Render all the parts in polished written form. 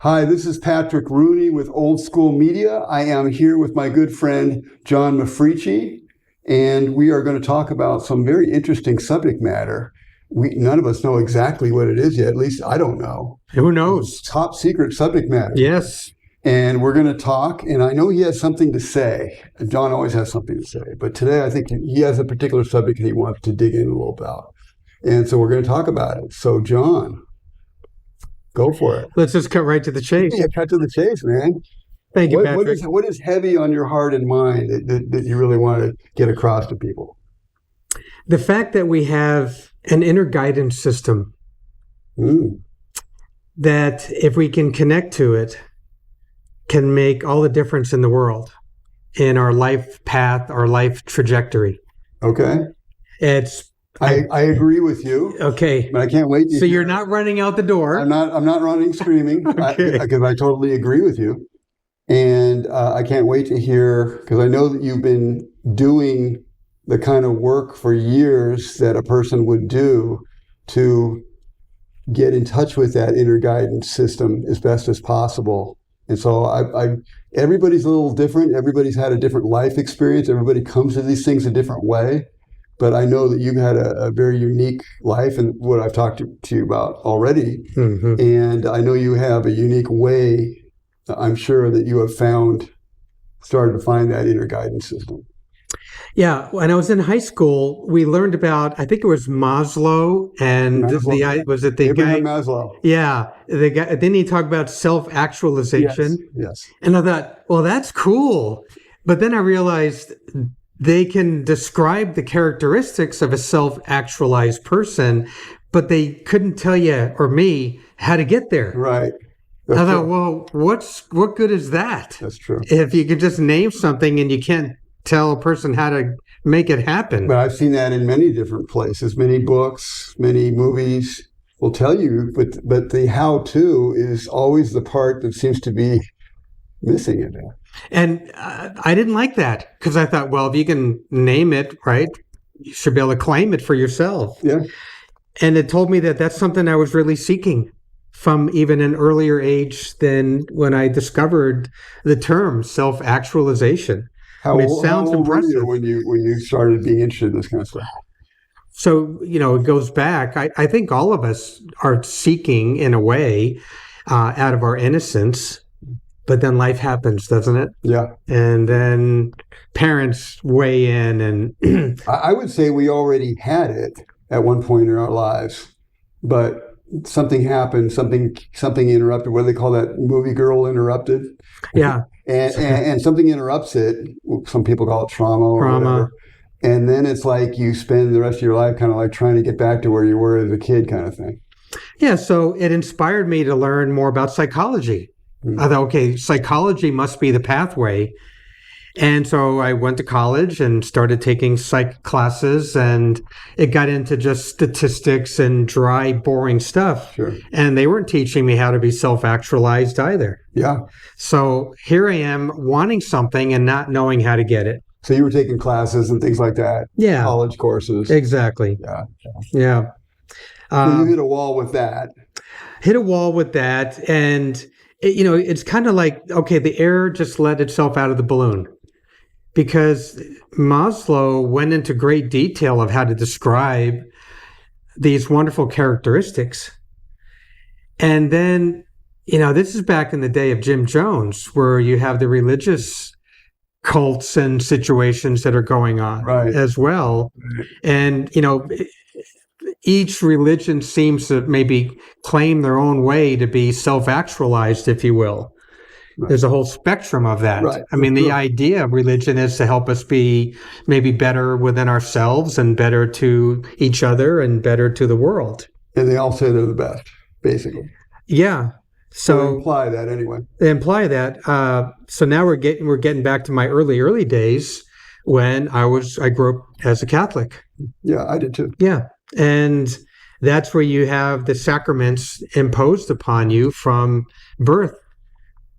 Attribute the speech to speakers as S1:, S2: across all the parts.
S1: Hi, this is Patrick Rooney with Old School Media. I am here with my good friend, John Mafrici, and we are going to talk about some very interesting subject matter. None of us know exactly what it is yet. At least I don't know.
S2: Who knows?
S1: Top secret subject matter.
S2: Yes.
S1: And we're going to talk, and I know he has something to say. John always has something to say, but today I think he has a particular subject that he wants to dig in a little about. And so we're going to talk about it. So, John, go for it.
S2: Let's just cut right to the chase.
S1: Yeah, cut to the chase, man.
S2: Thank you, Patrick.
S1: What is heavy on your heart and mind that you really want to get across to people?
S2: The fact that we have an inner guidance system that, if we can connect to it, can make all the difference in the world, in our life path, our life trajectory.
S1: Okay. I agree with you.
S2: Okay.
S1: But I can't wait to
S2: So you're not running out the door.
S1: I'm not running screaming,
S2: Okay.
S1: because I totally agree with you. And I can't wait to hear, because I know that you've been doing the kind of work for years that a person would do to get in touch with that inner guidance system as best as possible. And so everybody's a little different. Everybody's had a different life experience. Everybody comes to these things a different way. But I know that you've had a very unique life, and what I've talked to you about already. Mm-hmm. And I know you have a unique way, I'm sure, that you have started to find that inner guidance system. Yeah.
S2: When I was in high school, we learned about, I think it was Maslow, and was it the
S1: Abraham
S2: guy?
S1: Maslow.
S2: Yeah. The guy, didn't he talk about self-actualization?
S1: Yes.
S2: And I thought, well, that's cool. But then I realized they can describe the characteristics of a self-actualized person, but they couldn't tell you or me how to get there.
S1: Right.
S2: I thought, well, what good is that?
S1: That's true.
S2: If you could just name something and you can't tell a person how to make it happen.
S1: But I've seen that in many different places. Many books, many movies will tell you, but the how-to is always the part that seems to be missing in there.
S2: And I didn't like that, because I thought, well, if you can name it, right, you should be able to claim it for yourself.
S1: Yeah.
S2: And it told me that that's something I was really seeking from even an earlier age than when I discovered the term self-actualization.
S1: How
S2: sounds
S1: old
S2: impressive
S1: were you when you started being interested in this kind of stuff?
S2: So, it goes back. I think all of us are seeking, in a way, out of our innocence. But then life happens, doesn't it?
S1: Yeah.
S2: And then parents weigh in, and
S1: I would say we already had it at one point in our lives, but something happened, something interrupted. What do they call that movie, Girl Interrupted?
S2: Yeah.
S1: and something interrupts it. Some people call it trauma or whatever. And then it's like you spend the rest of your life kind of like trying to get back to where you were as a kid, kind of thing.
S2: Yeah. So it inspired me to learn more about psychology. I thought, okay, psychology must be the pathway. And so I went to college and started taking psych classes, and it got into just statistics and dry, boring stuff.
S1: Sure.
S2: And they weren't teaching me how to be self-actualized either.
S1: Yeah.
S2: So here I am wanting something and not knowing how to get it.
S1: So you were taking classes and things like that.
S2: Yeah.
S1: College courses.
S2: Exactly. Yeah.
S1: So you hit a wall with that.
S2: And it's kind of like, okay, the air just let itself out of the balloon, because Maslow went into great detail of how to describe these wonderful characteristics. And then, this is back in the day of Jim Jones, where you have the religious cults and situations that are going on as well. And, each religion seems to maybe claim their own way to be self-actualized, if you will. Right. There's a whole spectrum of that.
S1: Right.
S2: I mean, the idea of religion is to help us be maybe better within ourselves and better to each other and better to the world.
S1: And they all say they're the best, basically.
S2: Yeah. So
S1: they imply that anyway.
S2: They imply that. So now we're getting back to my early days when I grew up as a Catholic.
S1: Yeah, I did too.
S2: Yeah. And that's where you have the sacraments imposed upon you from birth,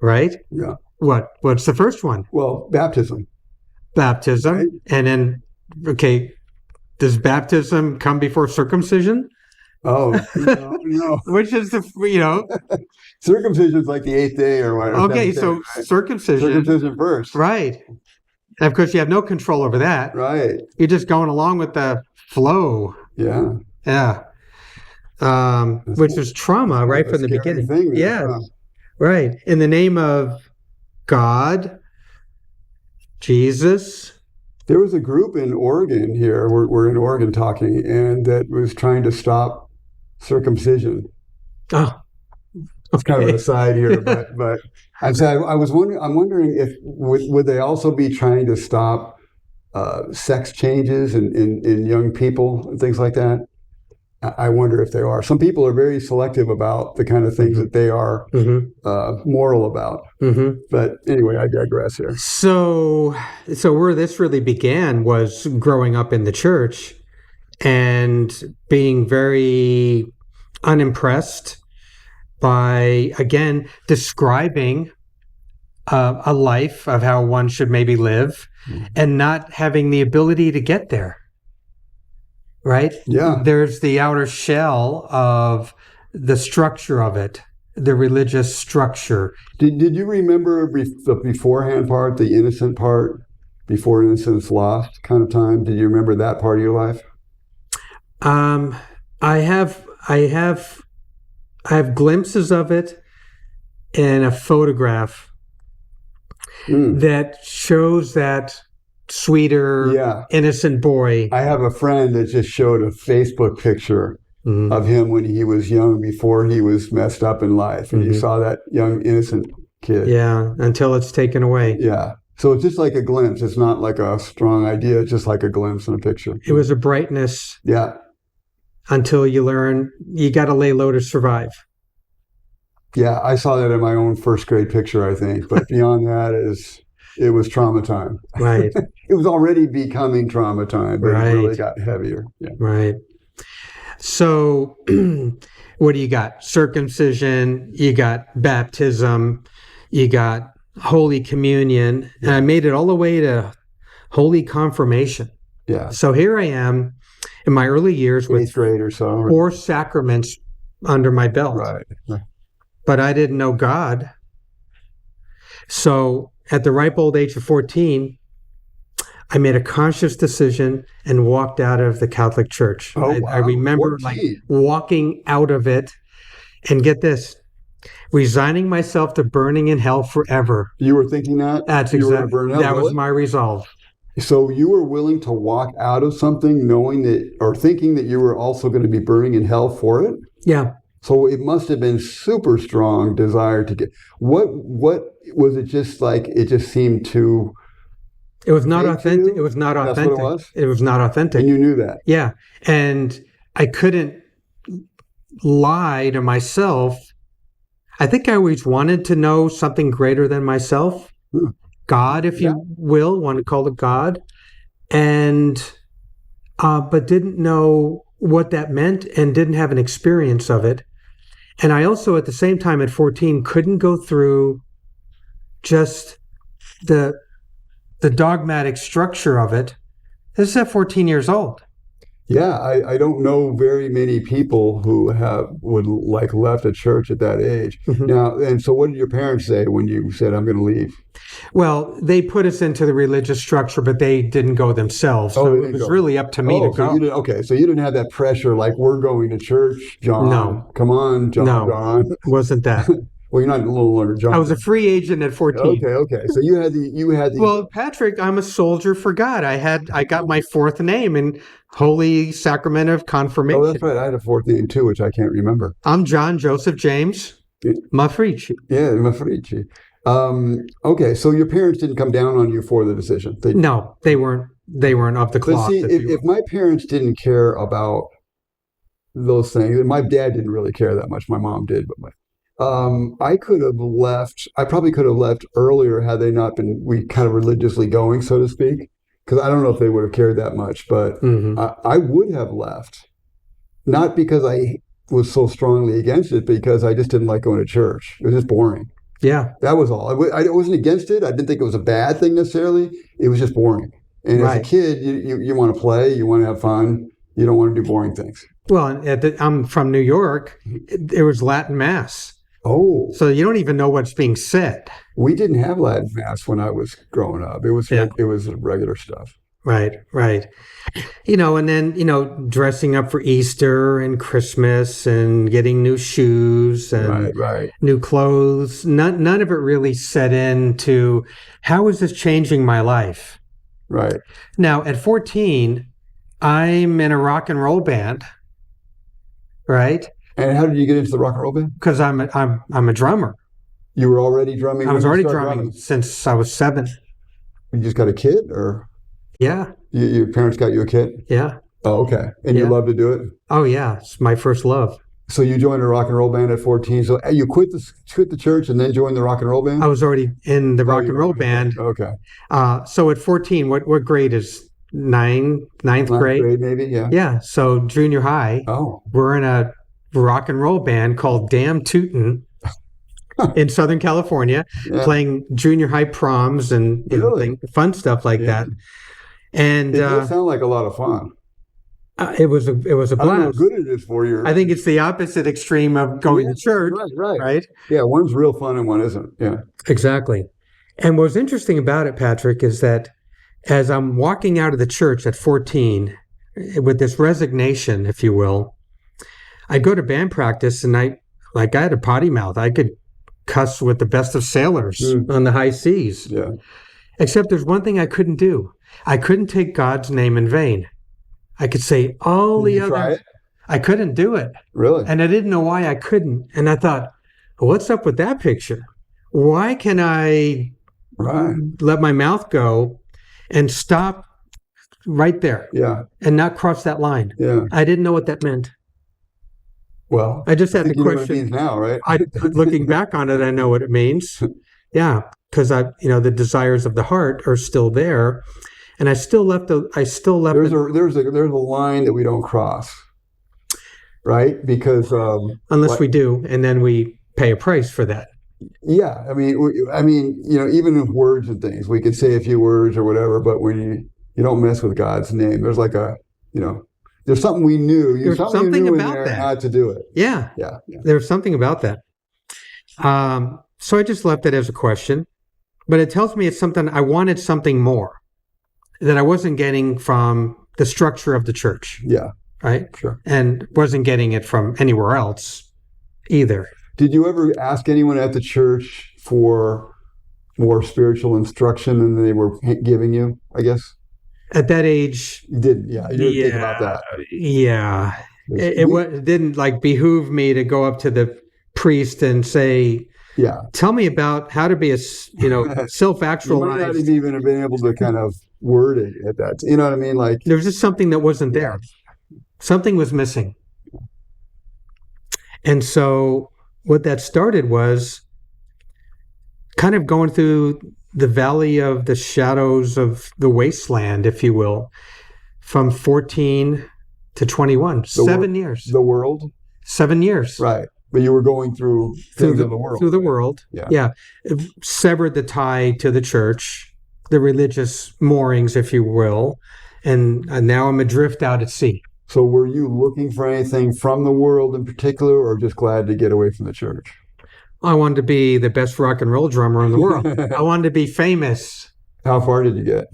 S2: right?
S1: Yeah.
S2: What's the first one?
S1: Well, baptism.
S2: Baptism.
S1: Right.
S2: And then, okay, does baptism come before circumcision?
S1: Oh, no, no.
S2: which is
S1: Circumcision's like the eighth day or whatever.
S2: okay,
S1: seventh day,
S2: so
S1: right?
S2: circumcision,
S1: Circumcision first.
S2: right? And of course, you have no control over that.
S1: Right.
S2: You're just going along with the flow.
S1: Yeah.
S2: Yeah. Which is trauma right from the beginning. Yeah.
S1: Huh?
S2: Right. In the name of God, Jesus.
S1: There was a group in Oregon here. We're in Oregon talking, and that was trying to stop circumcision.
S2: Oh,
S1: It's kind of an aside here, but I'm wondering if would they also be trying to stop sex changes in young people and things like that? I wonder if they are. Some people are very selective about the kind of things that they are moral about. But anyway, I digress here.
S2: So where this really began was growing up in the church and being very unimpressed by, again, describing a life of how one should maybe live and not having the ability to get there. Right?
S1: Yeah.
S2: There's the outer shell of the structure of it, the religious structure.
S1: Did you remember the beforehand part, the innocent part, before innocence lost kind of time? Did you remember that part of your life?
S2: I have glimpses of it in a photograph that shows that sweeter, innocent boy.
S1: I have a friend that just showed a Facebook picture of him when he was young, before he was messed up in life. And you saw that young, innocent kid.
S2: Yeah, until it's taken away.
S1: Yeah. So it's just like a glimpse. It's not like a strong idea. It's just like a glimpse in a picture.
S2: It was a brightness.
S1: Yeah.
S2: Until you learn you got to lay low to survive.
S1: Yeah, I saw that in my own first grade picture, I think. But beyond that, it was trauma time.
S2: Right.
S1: It was already becoming trauma time, but it really got heavier. Yeah.
S2: Right. So what do you got? Circumcision, you got baptism, you got Holy Communion, and I made it all the way to Holy Confirmation.
S1: Yeah.
S2: So here I am in my early years with
S1: 8th grade or so.
S2: 4 sacraments under my belt.
S1: Right.
S2: But I didn't know God. So at the ripe old age of 14, I made a conscious decision and walked out of the Catholic Church.
S1: Oh, wow.
S2: I remember
S1: 14.
S2: walking out of it, and get this, resigning myself to burning in hell forever.
S1: You were thinking that?
S2: That's exactly. That was my resolve.
S1: So you were willing to walk out of something knowing that, or thinking that you were also going to be burning in hell for it?
S2: Yeah.
S1: So it must have been super strong desire to get, what was it, just like, it just seemed too...
S2: It was not authentic. It was not authentic.
S1: That's what it was?
S2: It was not authentic.
S1: And you knew that?
S2: Yeah. And I couldn't lie to myself. I think I always wanted to know something greater than myself. God, if you will, want to call it God. And, but didn't know what that meant and didn't have an experience of it. And I also, at the same time, at 14, couldn't go through just the dogmatic structure of it. This is at 14 years old.
S1: Yeah, I don't know very many people who would left a church at that age. Now, and so what did your parents say when you said, I'm going to leave?
S2: Well, they put us into the religious structure, but they didn't go themselves. So it was really up to me to go.
S1: So you didn't have that pressure, like, we're going to church, John.
S2: No.
S1: Come on, John.
S2: No,
S1: John.
S2: Wasn't that.
S1: Well, you're not a little longer, John.
S2: I was a free agent at 14.
S1: Okay. So you had the.
S2: Well, Patrick, I'm a soldier for God. I got my 4th name in Holy Sacrament of Confirmation.
S1: Oh, that's right. I had a 4th name too, which I can't remember.
S2: I'm John Joseph James Mafrici.
S1: Yeah, Mafrici. Okay, so your parents didn't come down on you for the decision.
S2: No, they weren't. They weren't up the cloth.
S1: But see, if my parents didn't care about those things, my dad didn't really care that much. My mom did, but I could have left. I probably could have left earlier had they not been kind of religiously going, so to speak. Because I don't know if they would have cared that much, but I would have left. Not because I was so strongly against it, because I just didn't like going to church. It was just boring.
S2: Yeah.
S1: That was all. I wasn't against it. I didn't think it was a bad thing necessarily. It was just boring. And as a kid, you want to play, you want to have fun. You don't want to do boring things.
S2: Well, I'm from New York. There was Latin Mass.
S1: Oh,
S2: So you don't even know what's being said.
S1: we didn't have Latin Mass when I was growing up. It was regular stuff.
S2: Right, right. And then, dressing up for Easter and Christmas and getting new shoes and
S1: Right.
S2: new clothes. None of it really set into how is this changing my life?
S1: Right.
S2: Now, at 14, I'm in a rock and roll band, right?
S1: And how did you get into the rock and roll band?
S2: Because I'm a drummer.
S1: You were already drumming?
S2: I was already drumming since I was 7.
S1: You just got a kit, or?
S2: Yeah.
S1: Your parents got you a kit?
S2: Yeah.
S1: Oh, okay. And you love to do it?
S2: Oh, yeah. It's my first love.
S1: So you joined a rock and roll band at 14. So you quit the church and then joined the rock and roll band?
S2: I was already in the rock and roll band.
S1: Okay.
S2: So at 14, what grade is ninth grade?
S1: Maybe, yeah.
S2: Yeah. So junior high.
S1: Oh.
S2: We're in a rock and roll band called Damn Tootin' in Southern California, playing junior high proms and fun stuff like that. And
S1: it does sound like a lot of fun.
S2: It was a blast.
S1: I don't know how good it is for you.
S2: I think it's the opposite extreme of going to church. Right.
S1: Yeah, one's real fun and one isn't. Yeah.
S2: Exactly. And what's interesting about it, Patrick, is that as I'm walking out of the church at 14, with this resignation, if you will, I go to band practice and I had a potty mouth. I could cuss with the best of sailors on the high seas.
S1: Yeah.
S2: Except there's one thing I couldn't do. I couldn't take God's name in vain. I could say all the other.
S1: Try it?
S2: I couldn't do it.
S1: Really?
S2: And I didn't know why I couldn't. And I thought, what's up with that picture? Why can I let my mouth go and stop right there?
S1: Yeah.
S2: And not cross that line?
S1: Yeah.
S2: I didn't know what that meant.
S1: Well,
S2: I just had the question.
S1: You know what it means now, right?
S2: Looking back on it, I know what it means. Yeah, because the desires of the heart are still there, and I still left. There's
S1: a line that we don't cross, right? Because
S2: unless we do, and then we pay a price for that.
S1: Yeah, I mean, even with words and things, we could say a few words or whatever, but when you don't mess with God's name, there's like there's something we knew.
S2: There's something about
S1: there
S2: that.
S1: Not to do it.
S2: Yeah. There's something about that. So I just left it as a question, but it tells me it's something I wanted, something more that I wasn't getting from the structure of the church.
S1: Yeah.
S2: Right.
S1: Sure.
S2: And wasn't getting it from anywhere else either.
S1: Did you ever ask anyone at the church for more spiritual instruction than they were giving you, I guess?
S2: At that age,
S1: you didn't think about that.
S2: Yeah, it didn't behoove me to go up to the priest and say,
S1: "Yeah,
S2: tell me about how to be a self-actualized."
S1: You might not even have been able to kind of word it at that. You know what I mean?
S2: There was just something that wasn't there. Something was missing, and so what that started was kind of going through the valley of the shadows of the wasteland, if you will, from 14 to 21, 7 years.
S1: The world?
S2: 7 years.
S1: Right. But you were going through things of the world.
S2: Through the world. Yeah. It severed the tie to the church, the religious moorings, if you will. And now I'm adrift out at sea.
S1: So were you looking for anything from the world in particular, or just glad to get away from the church?
S2: I wanted to be the best rock and roll drummer in the world. I wanted to be famous.
S1: How far did you get?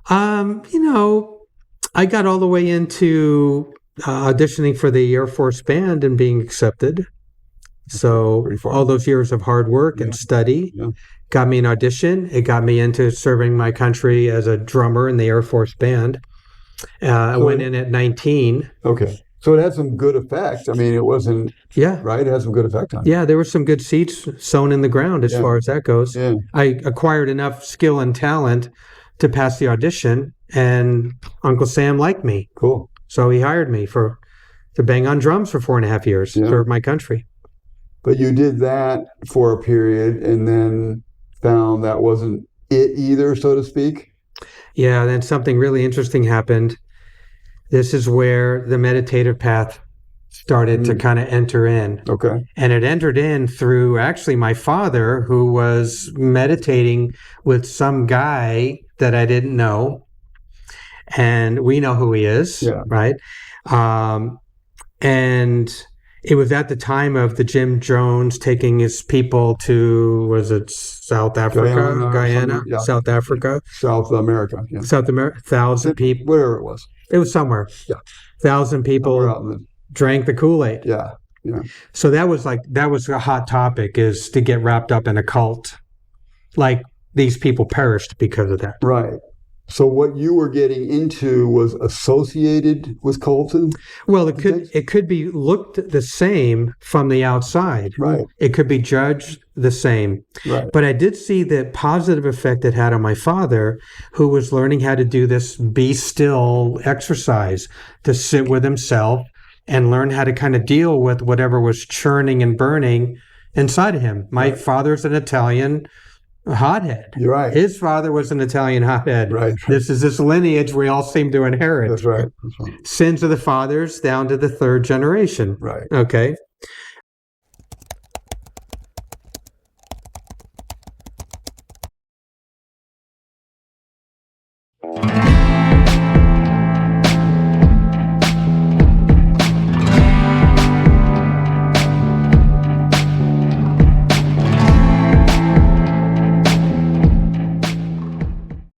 S2: I got all the way into auditioning for the Air Force Band and being accepted. So all those years of hard work and study got me an audition. It got me into serving my country as a drummer in the Air Force Band. I went in at 19.
S1: Okay. So it had some good effect. I mean, it wasn't, right? It had some good effect on it.
S2: Yeah, there were some good seeds sown in the ground as far as that goes.
S1: Yeah.
S2: I acquired enough skill and talent to pass the audition, and Uncle Sam liked me.
S1: Cool.
S2: So he hired me to bang on drums for 4.5 years, serve my country.
S1: But you did that for a period and then found that wasn't it either, so to speak?
S2: Yeah, then something really interesting happened. This is where the meditative path started to kind of enter in.
S1: Okay.
S2: And it entered in through actually my father, who was meditating with some guy that I didn't know. and we know who he is,
S1: Yeah.
S2: right? And it was at the time of the Jim Jones taking his people to, was it South Africa? Guyana?
S1: Yeah.
S2: South Africa?
S1: South America. Yeah.
S2: South America? 1,000 people.
S1: Whatever it was.
S2: It was somewhere.
S1: Yeah.
S2: 1,000 people drank the Kool-Aid.
S1: Yeah. Yeah.
S2: So that was a hot topic, is to get wrapped up in a cult. Like, these people perished because of that.
S1: Right. So what you were getting into was associated with Colton?
S2: Well, it could be looked the same from the outside.
S1: Right.
S2: It could be judged the same.
S1: Right.
S2: But I did see the positive effect it had on my father, who was learning how to do this be still exercise, to sit with himself and learn how to kind of deal with whatever was churning and burning inside of him. My father's an Italian hothead.
S1: You're right.
S2: His father was an Italian hothead.
S1: Right.
S2: This is this lineage we all seem to inherit.
S1: That's right. That's right.
S2: Sins of the fathers down to the third generation.
S1: Right.
S2: Okay.